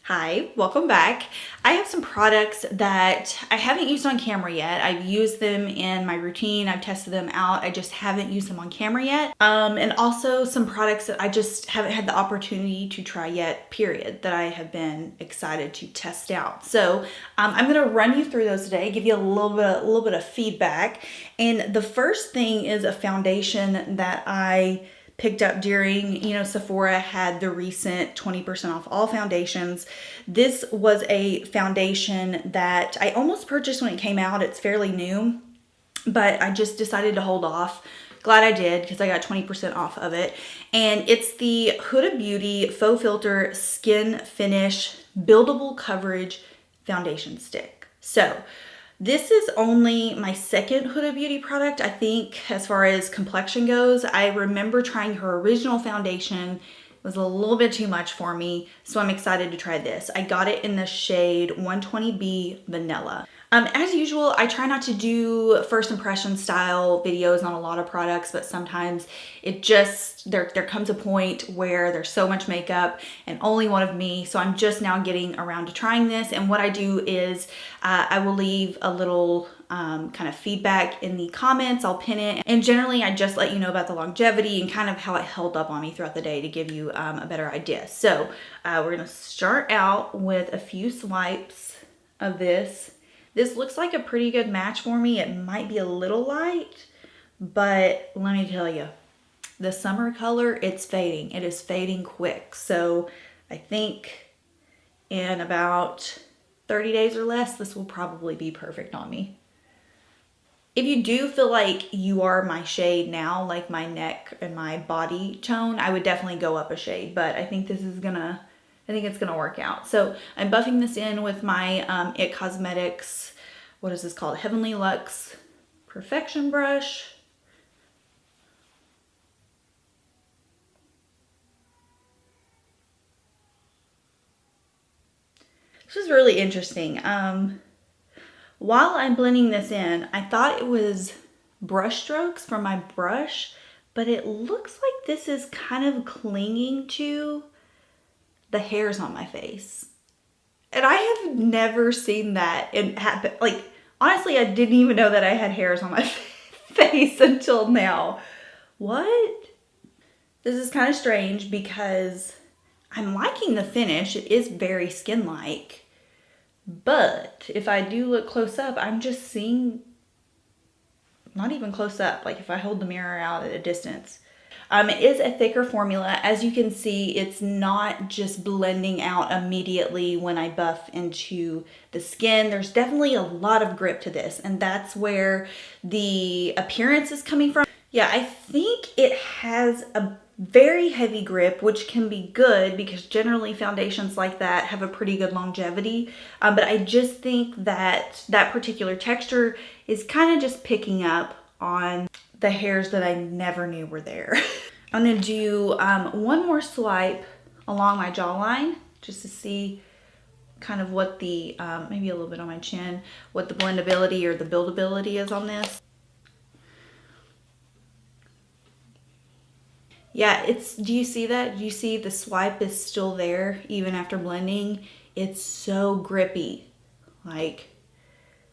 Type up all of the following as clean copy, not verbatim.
Hi, welcome back. I have some products that I haven't used on camera yet. I've used them in my routine. I've tested them out. I just haven't used them on camera yet. And also some products that I just haven't had the opportunity to try yet, period, that I have been excited to test out. So I'm gonna run you through those today, give you a little bit of feedback. And the first thing is a foundation that I picked up during, Sephora had the recent 20% off all foundations. This was a foundation that I almost purchased when it came out. It's fairly new, but I just decided to hold off. Glad I did because I got 20% off of it. And it's the Huda Beauty Faux Filter Skin Finish Buildable Coverage Foundation Stick. So this is only my second Huda Beauty product, I think, as far as complexion goes. I remember trying her original foundation. It was a little bit too much for me, so I'm excited to try this. I got it in the shade 120B Vanilla. As usual, I try not to do first impression style videos on a lot of products, but sometimes it just, there comes a point where there's so much makeup and only one of me, so I'm just now getting around to trying this. And what I do is I will leave a little kind of feedback in the comments. I'll pin it, and generally I just let you know about the longevity and kind of how it held up on me throughout the day to give you a better idea. So we're gonna start out with a few swipes of this. This looks like a pretty good match for me. It might be a little light, but let me tell you, the summer color, it's fading. It is fading quick. So I think in about 30 days or less, this will probably be perfect on me. If you do feel like you are my shade now, like my neck and my body tone, I would definitely go up a shade, but I think this is I think it's gonna work out. So I'm buffing this in with my It Cosmetics, what is this called? Heavenly Luxe Perfection Brush. This is really interesting. While I'm blending this in, I thought it was brush strokes from my brush, but it looks like this is kind of clinging to the hairs on my face. And I have never seen that happen. Like, honestly, I didn't even know that I had hairs on my face until now. What? This is kind of strange because I'm liking the finish. It is very skin-like. But if I do look close up, I'm just seeing, not even close up, like if I hold the mirror out at a distance. It is a thicker formula. As you can see, it's not just blending out immediately when I buff into the skin. There's definitely a lot of grip to this, and that's where the appearance is coming from. Yeah, I think it has a very heavy grip, which can be good because generally foundations like that have a pretty good longevity. But I just think that that particular texture is kind of just picking up on the hairs that I never knew were there. I'm gonna do one more swipe along my jawline just to see kind of what the, maybe a little bit on my chin, what the blendability or the buildability is on this. Yeah, do you see that? Do you see the swipe is still there even after blending? It's so grippy, like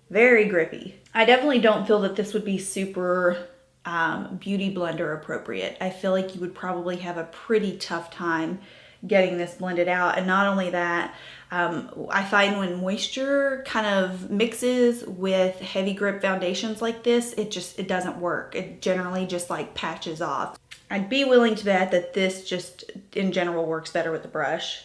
very grippy. I definitely don't feel that this would be super beauty blender appropriate. I feel like you would probably have a pretty tough time getting this blended out. And not only that, I find when moisture kind of mixes with heavy grip foundations like this, it doesn't work. It generally just like patches off. I'd be willing to bet that this just in general works better with the brush.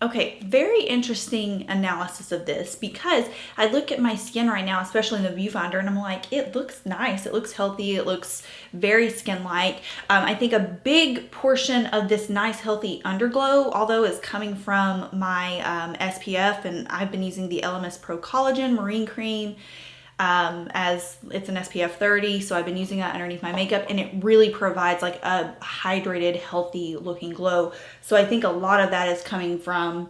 Okay, very interesting analysis of this because I look at my skin right now, especially in the viewfinder, and I'm like, it looks nice, it looks healthy, it looks very skin-like. I think a big portion of this nice, healthy underglow, although is coming from my SPF, and I've been using the LMS Pro Collagen Marine Cream, as it's an SPF 30, so I've been using that underneath my makeup, and it really provides like a hydrated, healthy looking glow. So I think a lot of that is coming from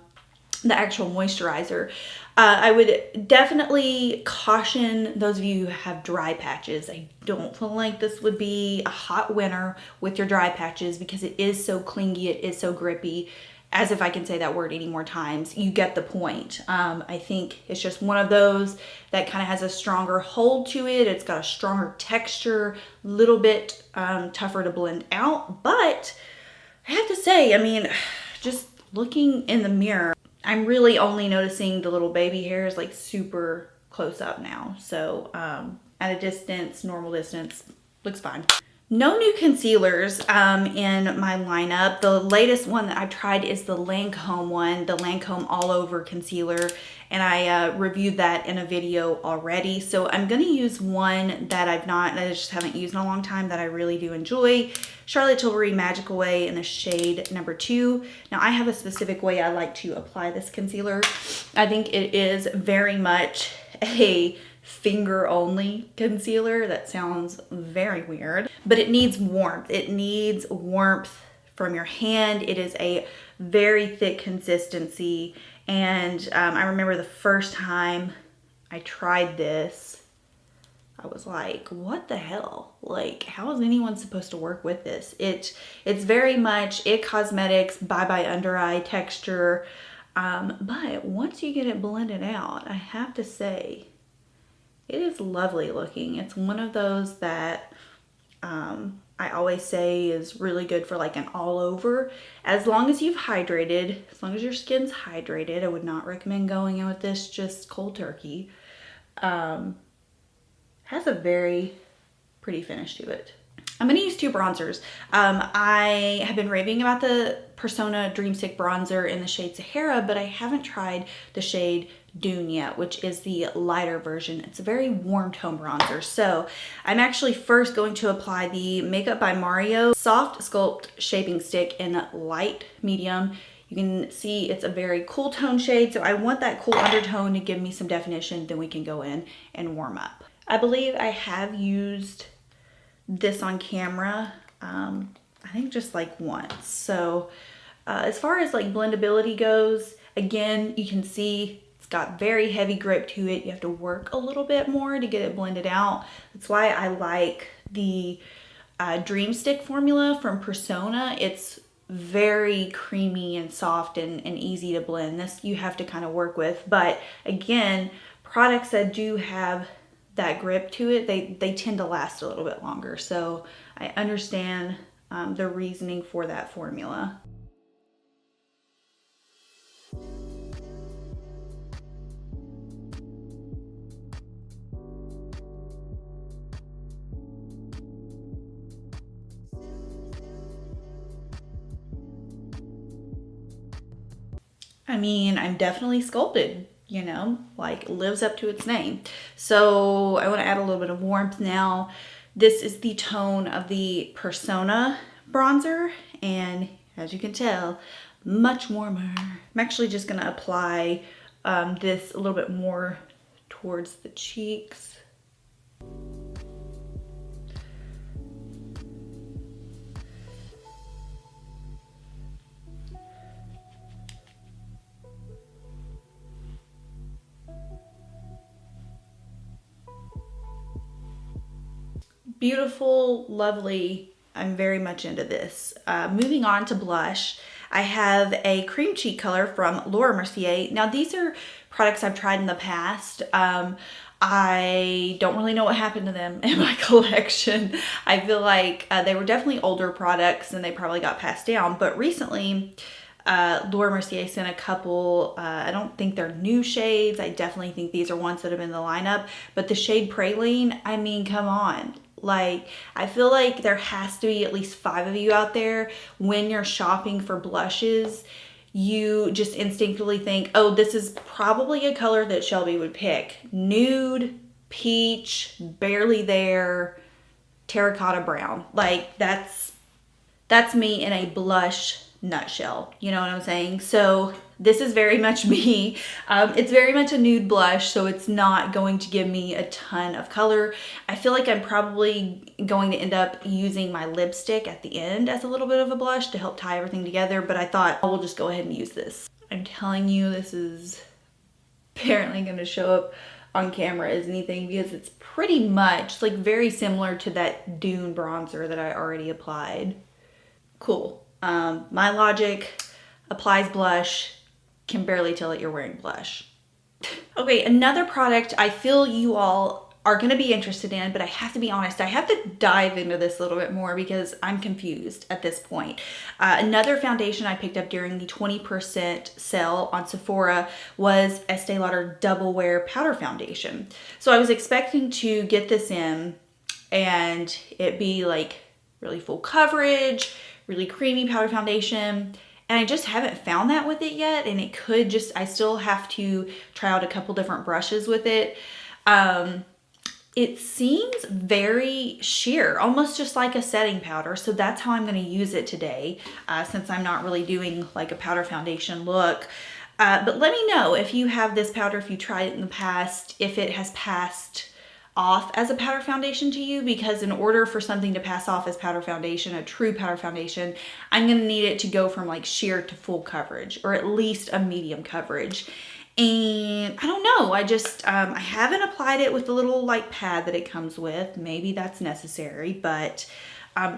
the actual moisturizer. I would definitely caution those of you who have dry patches. I don't feel like this would be a hot winter with your dry patches because it is so clingy, it is so grippy. As if I can say that word any more times. You get the point. I think it's just one of those that kind of has a stronger hold to it. It's got a stronger texture, a little bit tougher to blend out. But I have to say, I mean, just looking in the mirror, I'm really only noticing the little baby hairs like super close up now. So at a distance, normal distance, looks fine. No new concealers in my lineup. The latest one that I've tried is the Lancome one, the Lancome All Over Concealer, and I reviewed that in a video already. So I'm gonna use one that I just haven't used in a long time that I really do enjoy. Charlotte Tilbury Magical Way in the shade number 2. Now I have a specific way I like to apply this concealer. I think it is very much a finger only concealer. That sounds very weird, but it needs warmth. It needs warmth from your hand. It is a very thick consistency. And I remember the first time I tried this, I was like, what the hell? Like, how is anyone supposed to work with this? It's very much It Cosmetics Bye Bye Under Eye texture. But once you get it blended out, I have to say, it is lovely looking. It's one of those that I always say is really good for like an all over. As long as you've hydrated, as long as your skin's hydrated, I would not recommend going in with this just cold turkey. Has a very pretty finish to it. I'm going to use 2 bronzers. I have been raving about the Persona Dreamstick bronzer in the shade Sahara, but I haven't tried the shade Dune yet, which is the lighter version. It's a very warm tone bronzer. So I'm actually first going to apply the Makeup by Mario Soft Sculpt Shaping Stick in light medium. You can see it's a very cool tone shade, so I want that cool undertone to give me some definition, then we can go in and warm up. I believe I have used this on camera, I think just like once. So as far as like blendability goes, again, you can see it's got very heavy grip to it. You have to work a little bit more to get it blended out. That's why I like the Dreamstick formula from Persona. It's very creamy and soft and easy to blend. This you have to kind of work with. But again, products that do have that grip to it, they tend to last a little bit longer. So I understand the reasoning for that formula. I mean, I'm definitely sculpted, you know, like lives up to its name. So I want to add a little bit of warmth now. This is the tone of the Persona bronzer, and as you can tell, much warmer. I'm actually just going to apply this a little bit more towards the cheeks. Beautiful, lovely. I'm very much into this. Moving on to blush, I have a cream cheek color from Laura Mercier. Now these are products I've tried in the past. I don't really know what happened to them in my collection. I feel like they were definitely older products and they probably got passed down. But recently, Laura Mercier sent a couple, I don't think they're new shades. I definitely think these are ones that have been in the lineup. But the shade Praline, I mean, come on. Like, I feel like there has to be at least 5 of you out there when you're shopping for blushes. You just instinctively think, oh, this is probably a color that Shelby would pick. Nude, peach, barely there, terracotta brown. Like, that's me in a blush nutshell. You know what I'm saying? So this is very much me. It's very much a nude blush, so it's not going to give me a ton of color. I feel like I'm probably going to end up using my lipstick at the end as a little bit of a blush to help tie everything together, but I thought, oh, we'll just go ahead and use this. I'm telling you, this is apparently going to show up on camera as anything because it's pretty much like very similar to that Dune bronzer that I already applied. Cool. My logic applies blush, can barely tell that you're wearing blush. Okay, another product I feel you all are going to be interested in, but I have to be honest, I have to dive into this a little bit more because I'm confused at this point. Another foundation I picked up during the 20% sale on Sephora was Estee Lauder Double Wear Powder Foundation. So I was expecting to get this in and it be like really full coverage, really creamy powder foundation. And I just haven't found that with it yet. And it could just, I still have to try out a couple different brushes with it. It seems very sheer, almost just like a setting powder. So that's how I'm going to use it today, since I'm not really doing like a powder foundation look. But let me know if you have this powder, if you tried it in the past, if it has passed off as a powder foundation to you, because in order for something to pass off as powder foundation, a true powder foundation, I'm going to need it to go from like sheer to full coverage, or at least a medium coverage. And I don't know, I just, I haven't applied it with the little like pad that it comes with. Maybe that's necessary, but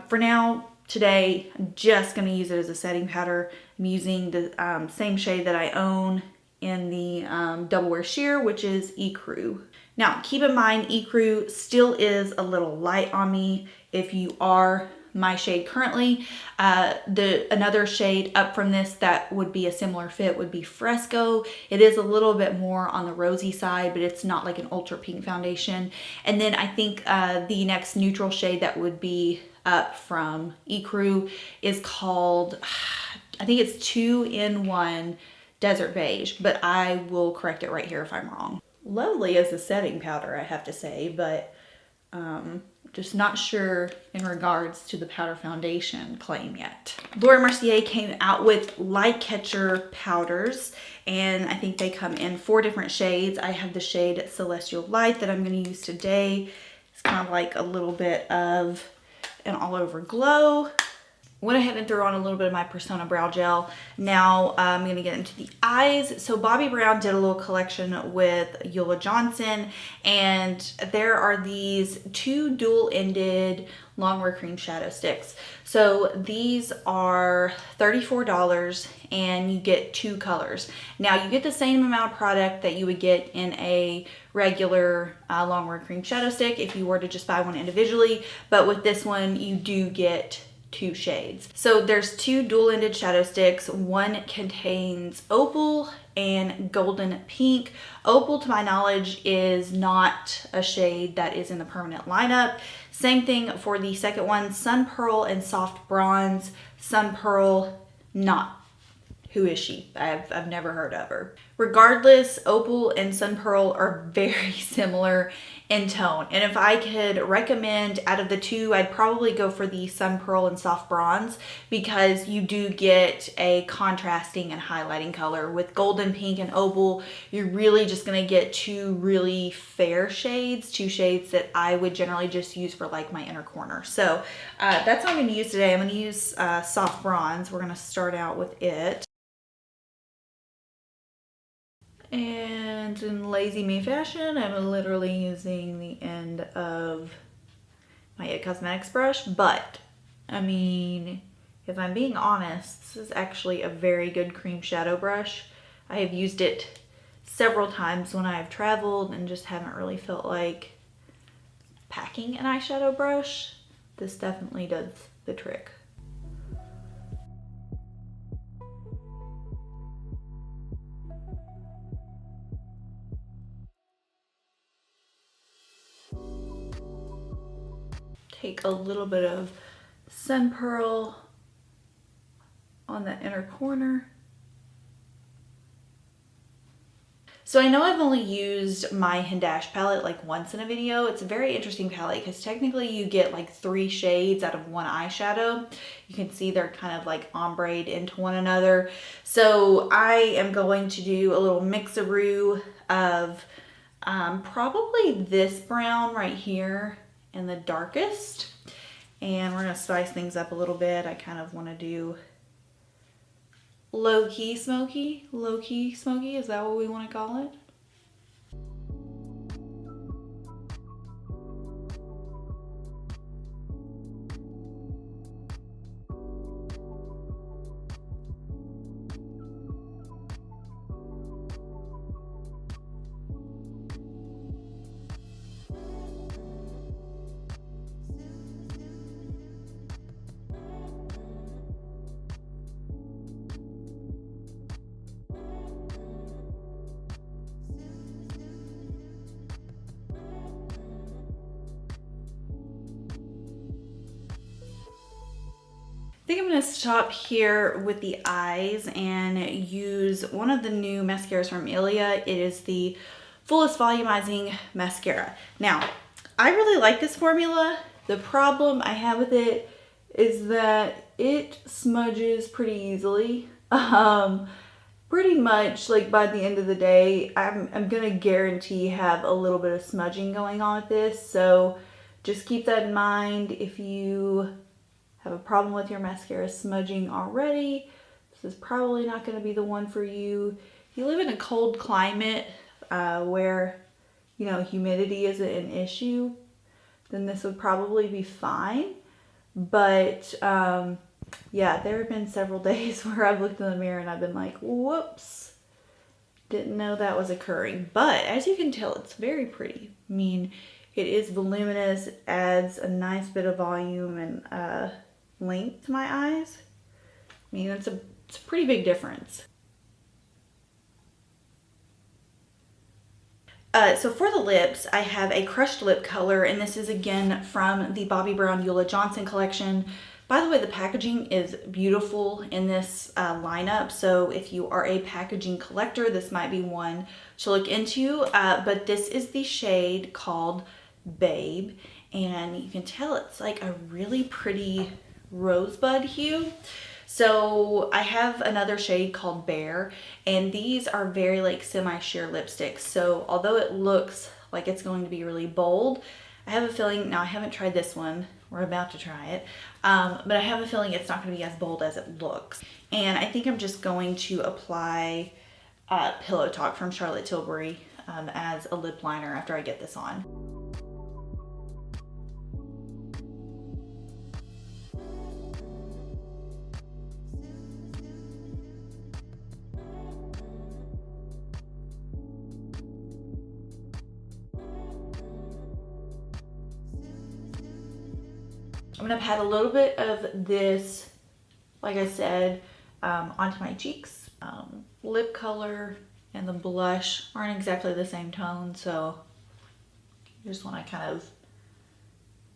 for now, today, I'm just going to use it as a setting powder. I'm using the same shade that I own in the Double Wear Sheer, which is Ecru. Now, keep in mind, Ecru still is a little light on me if you are my shade currently. Another shade up from this that would be a similar fit would be Fresco. It is a little bit more on the rosy side, but it's not like an ultra pink foundation. And then I think the next neutral shade that would be up from Ecru is called, I think it's 2-in-1 Desert Beige, but I will correct it right here if I'm wrong. Lovely as a setting powder, I have to say, but just not sure in regards to the powder foundation claim yet. Laura Mercier came out with light catcher powders, and I think they come in 4 different shades. I have the shade Celestial Light that I'm going to use today. It's kind of like a little bit of an all over glow. Went ahead and threw on a little bit of my Persona Brow Gel. Now I'm going to get into the eyes. So Bobbi Brown did a little collection with Ulla Johnson, and there are these 2 dual-ended Longwear cream shadow sticks. So these are $34 and you get 2 colors. Now you get the same amount of product that you would get in a regular Longwear cream shadow stick if you were to just buy one individually, but with this one you do get 2 shades. So there's 2 dual-ended shadow sticks. One contains opal and golden pink. Opal, to my knowledge, is not a shade that is in the permanent lineup. Same thing for the second one, Sun Pearl and Soft Bronze. Sun Pearl, not. Who is she? I've never heard of her. Regardless, Opal and Sun Pearl are very similar in tone. And if I could recommend out of the 2, I'd probably go for the Sun Pearl and Soft Bronze, because you do get a contrasting and highlighting color. With golden pink and opal, you're really just gonna get 2 really fair shades, 2 shades that I would generally just use for like my inner corner. So that's what I'm gonna use today. I'm gonna use Soft Bronze. We're gonna start out with it. And in lazy me fashion, I'm literally using the end of my It Cosmetics brush, but I mean, if I'm being honest, this is actually a very good cream shadow brush. I have used it several times when I've traveled and just haven't really felt like packing an eyeshadow brush. This definitely does the trick. Take a little bit of Sun Pearl on the inner corner. So I know I've only used my Hindash palette like once in a video. It's a very interesting palette because technically you get like 3 shades out of one eyeshadow. You can see they're kind of like ombreed into one another. So I am going to do a little mixaroo of probably this brown right here in the darkest, and we're gonna spice things up a little bit. I kind of want to do low-key smoky. Low-key smoky, is that what we want to call it? I think I'm gonna stop here with the eyes and use one of the new mascaras from Ilia. It is the Fullest Volumizing Mascara. Now, I really like this formula. The problem I have with it is that it smudges pretty easily. Pretty much like by the end of the day, I'm gonna guarantee have a little bit of smudging going on with this. So just keep that in mind if you have a problem with your mascara smudging already. This is probably not going to be the one for you. If you live in a cold climate where, you know, humidity isn't an issue, then this would probably be fine. But yeah, there have been several days where I've looked in the mirror and I've been like, whoops, didn't know that was occurring. But as you can tell, it's very pretty. I mean, it is voluminous, it adds a nice bit of volume and length to my eyes. I mean, it's a pretty big difference. So for the lips, I have a crushed lip color, and this is again from the Bobbi Brown Ulla Johnson collection. By the way, the packaging is beautiful in this lineup, so if you are a packaging collector, this might be one to look into. But this is the shade called Babe, and you can tell it's like a really pretty rosebud hue. So I have another shade called Bear, and these are very like semi-sheer lipsticks. So although it looks like it's going to be really bold, I have a feeling, now I haven't tried this one, we're about to try it, but I have a feeling it's not going to be as bold as it looks. And I think I'm just going to apply Pillow Talk from Charlotte Tilbury as a lip liner after I get this on. I'm gonna pat a little bit of this, like I said, onto my cheeks. Lip color and the blush aren't exactly the same tone, so I just want to kind of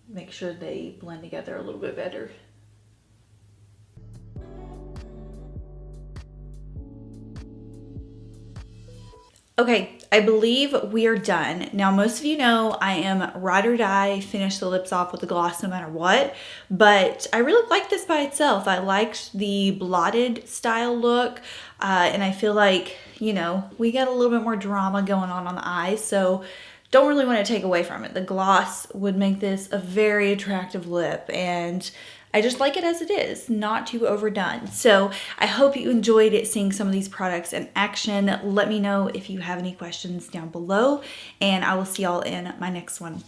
make sure they blend together a little bit better. Okay, I believe we are done. Now, most of you know I am ride or die, finish the lips off with a gloss no matter what, but I really like this by itself. I liked the blotted style look, and I feel like, you know, we got a little bit more drama going on the eyes, so don't really want to take away from it. The gloss would make this a very attractive lip, and I just like it as it is, not too overdone. So I hope you enjoyed seeing some of these products in action. Let me know if you have any questions down below, and I will see y'all in my next one.